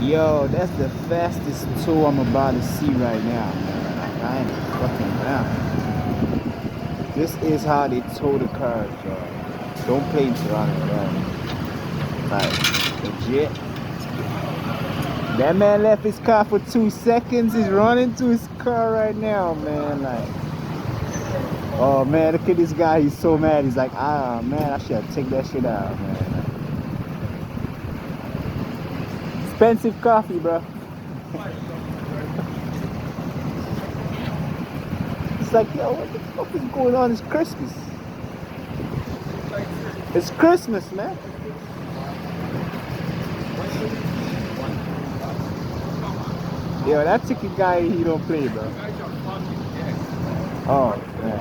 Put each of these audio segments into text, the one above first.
Yo, that's the fastest tow I'm about to see right now, man. I ain't fucking down. This is how they tow the cars, y'all. Don't play in Toronto at all. Like, legit. That man left his car for 2 seconds. He's running to his car right now, man. Like, oh man, look at this guy. He's so mad. He's like, ah, man, I should have taken that shit out, man. Expensive coffee, bro. It's like, yo, what the fuck is going on? It's Christmas. It's Christmas, man. Yo, that ticket guy, he don't play, bro. Oh, man.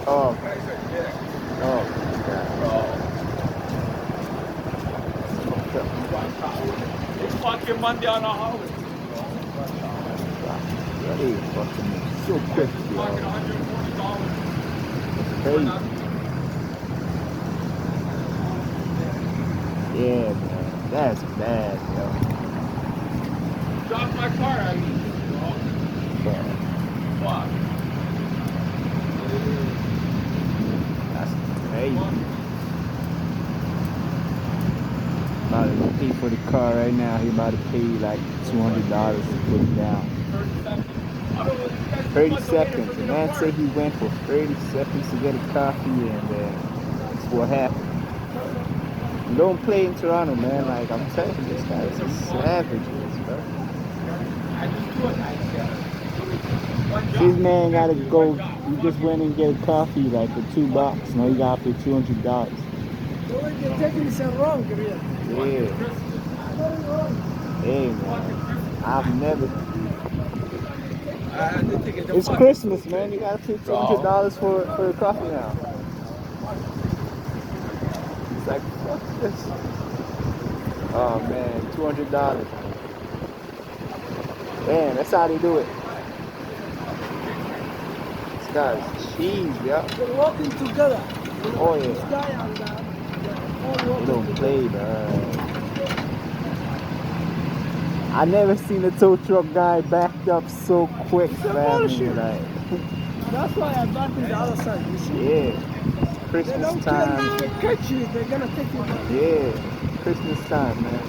Oh, oh, God. It's fucking Monday on a holiday. Hey, fucking so quick, yo. Fucking $140. Crazy. Yeah, man. That's bad, yo. Drop my car at me. Yeah. Fuck. That's crazy. About to pay for the car right now. He about to pay like $200 to put it down. 30 seconds. The man said he went for 30 seconds to get a coffee, and that's what happened. You don't play in Toronto, man. Like, I'm telling you, this guy is a savage, bro. This man gotta go. He just went and get a coffee like for $2. Now you gotta pay $200. You're taking this wrong, really. Yeah. Hey, man. I've never. It's Christmas, man. You gotta pay $200 for a coffee now. It's like, fuck this. Oh, man. $200. Man, that's how they do it. This guy's cheese, yeah. They're working together. Oh, This yeah. guy and They don't play, man. I never seen a tow truck guy backed up so quick, family. Like, that's why I back in the other side, you see? yeah. They Christmas don't care time. if they catch you, they're gonna take you back. Yeah. Christmas time, man.